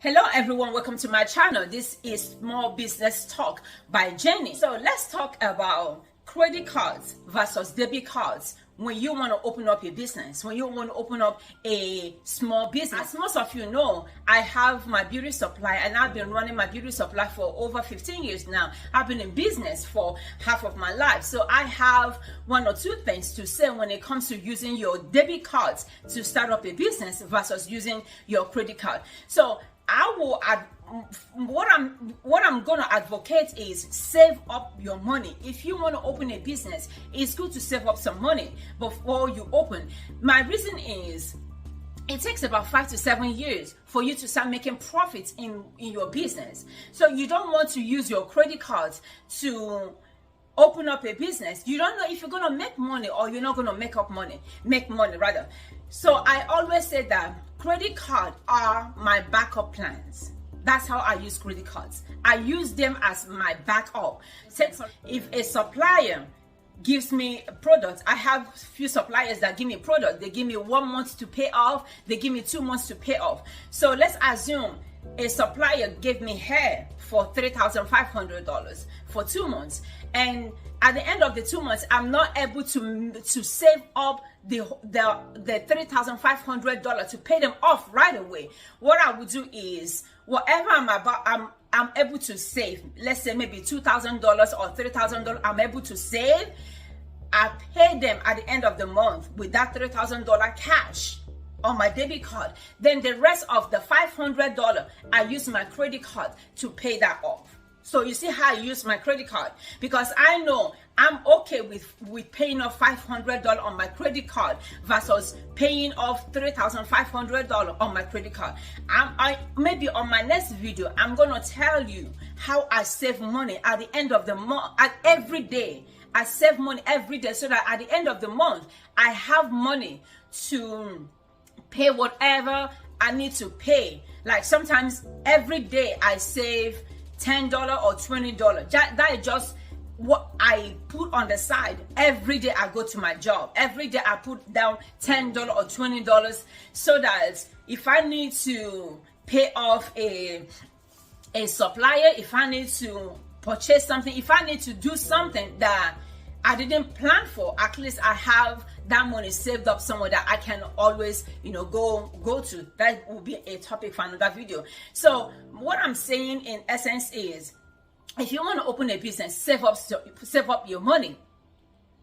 Hello everyone, welcome to my channel. This is Small Business Talk by Jenny. So let's talk about credit cards versus debit cards when you want to open up a business, when you want to open up a small business. As most of you know, I have my beauty supply and I've been running my beauty supply for over 15 years now. I've been in business for half of my life. So I have one or two things to say when it comes to using your debit cards to start up a business versus using your credit card. So what I'm gonna advocate is save up your money. If you want to open a business, it's good to save up some money before you open. My reason is it takes about 5 to 7 years for you to start making profits in your business. So you don't want to use your credit cards to open up a business. You don't know if you're gonna make money or you're not gonna make money rather. So I always say that credit cards are my backup plans. That's how I use credit cards. I use them as my backup. If a supplier gives me a product, I have few suppliers that give me a product. They give me 1 month to pay off. They give me 2 months to pay off. So let's assume a supplier gave me hair for $3,500 for 2 months, and at the end of the 2 months, I'm not able to save up the $3,500 to pay them off right away. What I would do is whatever I'm able to save, let's say maybe $2,000 or $3,000, I'm able to save. I pay them at the end of the month with that $3,000 cash on my debit card. Then the rest of the $500, I use my credit card to pay that off. So you see how I use my credit card, because I know I'm okay with paying off $500 on my credit card versus paying off $3,500 on my credit card. Maybe on my next video, I'm gonna tell you how I save money at the end of the month. Every day, I save money every day so that at the end of the month, I have money to pay whatever I need to pay. Like sometimes every day I save $10 or $20. That is just what I put on the side. Every day I go to my job. Every day I put down $10 or $20 so that if I need to pay off a supplier, if I need to purchase something, if I need to do something that I didn't plan for, at least I have that money saved up somewhere that I can always, go to. That will be a topic for another video. So what I'm saying in essence is, if you want to open a business, save up your money.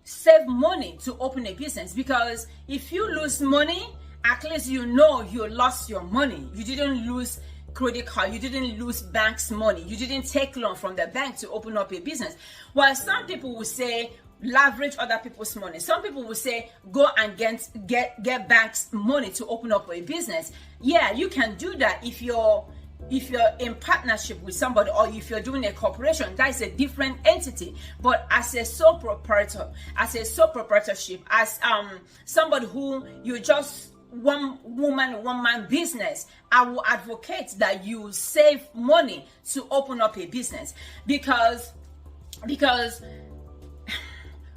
Save money to open a business, because if you lose money, at least you know you lost your money. You didn't lose credit card, you didn't lose bank's money, you didn't take loan from the bank to open up a business. While some people will say leverage other people's money, some people will say go and get bank's money to open up a business. Yeah, you can do that if you're in partnership with somebody, or if you're doing a corporation. That is a different entity. But as a sole proprietorship, as somebody who you just one woman, one man business, I will advocate that you save money to open up a business, because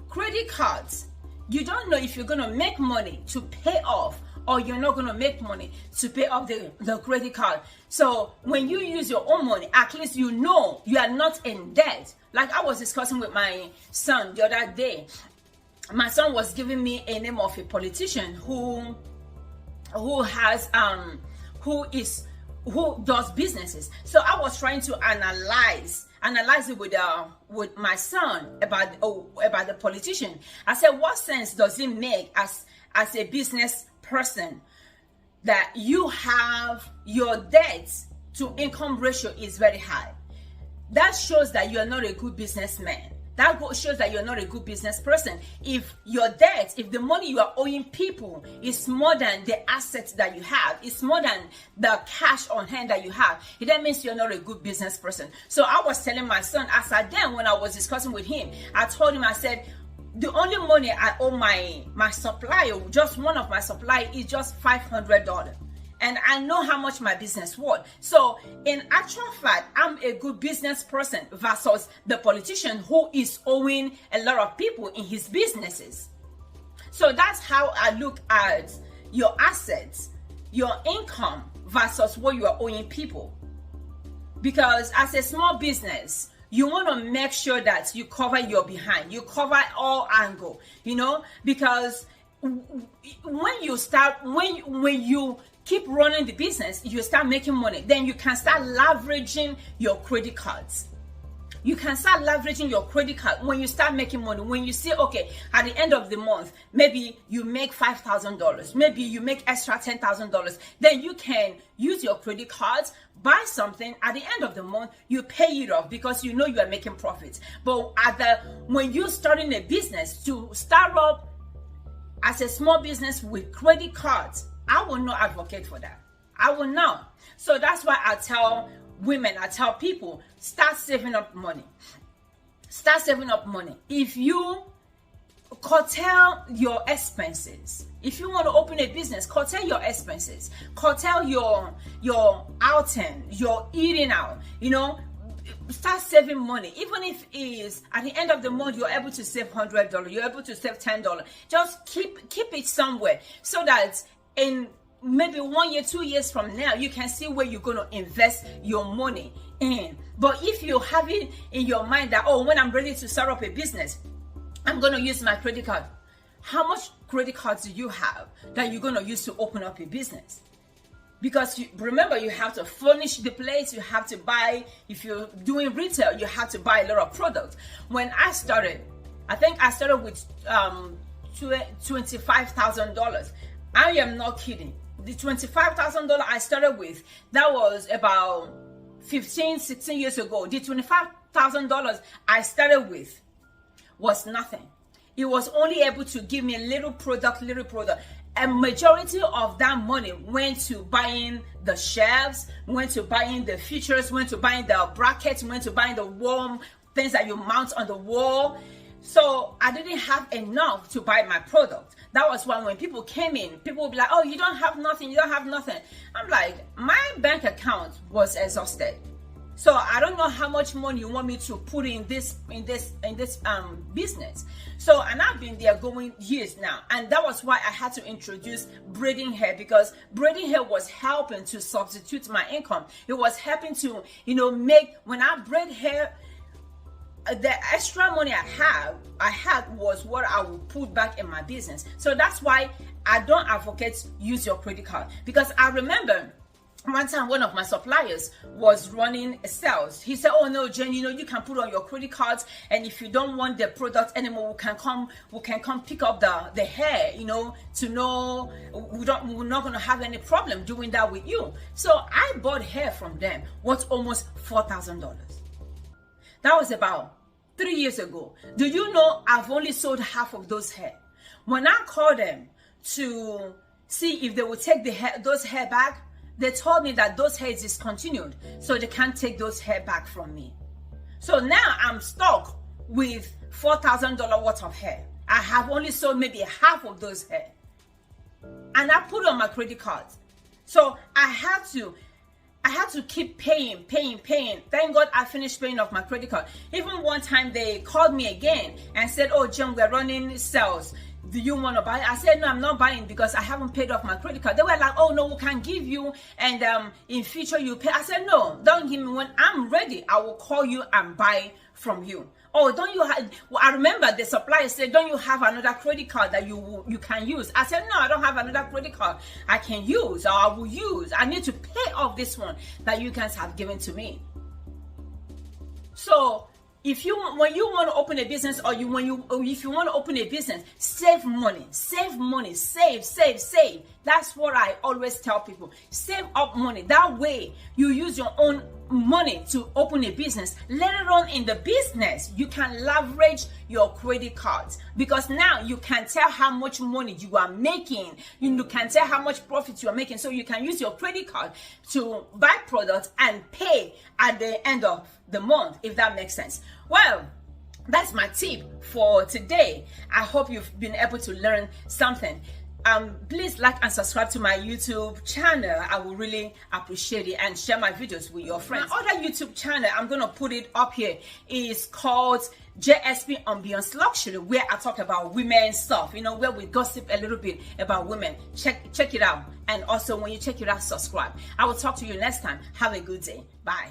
credit cards, you don't know if you're going to make money to pay off, or you're not going to make money to pay off the credit card. So when you use your own money, at least you know you are not in debt. Like I was discussing with my son the other day. My son was giving me a name of a politician who does businesses. So I was trying to analyze it with my son about the politician. I said, what sense does it make as a business person that you have your debt to income ratio is very high? That shows that you are not a good businessman. That shows that you're not a good business person. If your debt, if the money you are owing people is more than the assets that you have, it's more than the cash on hand that you have, that means you're not a good business person. So I was telling my son, when I was discussing with him, I told him, I said, the only money I owe my supplier, just one of my suppliers, is just $500. And I know how much my business worth. So in actual fact, I'm a good business person versus the politician who is owing a lot of people in his businesses. So that's how I look at your assets, your income versus what you are owing people. Because as a small business, you want to make sure that you cover your behind, you cover all angle, because when you keep running the business, you start making money, then you can start leveraging your credit cards. You can start leveraging your credit card when you start making money. When you say, okay, at the end of the month, maybe you make $5,000, maybe you make extra $10,000, then you can use your credit cards, buy something. At the end of the month, you pay it off because you know you are making profits. But when you're starting a business, to start up as a small business with credit cards, I will not advocate for that. I will not. So that's why I tell women, I tell people, start saving up money. Start saving up money. If you curtail your expenses, if you want to open a business, curtail your expenses, curtail your outing, your eating out, start saving money. Even if it is at the end of the month, you're able to save $100, you're able to save $10. Just keep it somewhere so that in maybe 1 year, 2 years from now, you can see where you're going to invest your money in. But if you have it in your mind that, when I'm ready to start up a business, I'm going to use my credit card. How much credit cards do you have that you're going to use to open up a business? Because remember, you have to furnish the place, you have to buy, if you're doing retail, you have to buy a lot of products. When I started, I think I started with $25,000. I am not kidding. The $25,000 I started with, that was about 15, 16 years ago. The $25,000 I started with was nothing. It was only able to give me a little product. A majority of that money went to buying the shelves, went to buying the features, went to buying the brackets, went to buying the warm things that you mount on the wall. So I didn't have enough to buy my product. That was why when people came in, people would be like, oh, you don't have nothing. I'm like, my bank account was exhausted. So I don't know how much money you want me to put in this business. So, and I've been there going years now. And that was why I had to introduce braiding hair, because braiding hair was helping to substitute my income. It was helping to, make, when I braid hair, the extra money I had was what I would put back in my business. So that's why I don't advocate use your credit card. Because I remember one time one of my suppliers was running sales. He said, oh no, Jen, you can put on your credit cards, and if you don't want the product anymore, we can come pick up the hair, to know we're not going to have any problem doing that with you. So I bought hair from them worth almost $4,000. That was about 3 years ago. Do you know I've only sold half of those hair? When I called them to see if they would take those hair back, they told me that those hair is discontinued, so they can't take those hair back from me. So now I'm stuck with $4,000 worth of hair. I have only sold maybe half of those hair, and I put on my credit card. So I had to keep paying. Thank God I finished paying off my credit card. Even one time they called me again and said, oh, Jen, we're running sales. Do you want to buy? I said, no, I'm not buying because I haven't paid off my credit card. They were like, oh, no, we can give you, and in future you pay. I said, no, don't give me. When I'm ready, I will call you and buy from you. Oh, don't you have, I remember the supplier said, don't you have another credit card that you can use? I said, no, I don't have another credit card I can use, or I will use. I need to pay off this one that you guys have given to me. So when you want to open a business, or if you want to open a business, save money. That's what I always tell people. Save up money. That way you use your own money to open a business. Later on in the business, you can leverage your credit cards, because now you can tell how much money you are making. You can tell how much profit you are making. So you can use your credit card to buy products and pay at the end of the month, if that makes sense. Well, that's my tip for today. I hope you've been able to learn something. please like and subscribe to my YouTube channel. I will really appreciate it, and share my videos with your friends. My other YouTube channel, I'm gonna put it up here, is called JSP Ambiance Luxury, where I talk about women's stuff, you know, where we gossip a little bit about women. Check it out, and also when you check it out, subscribe. I will talk to you next time. Have a good day. Bye.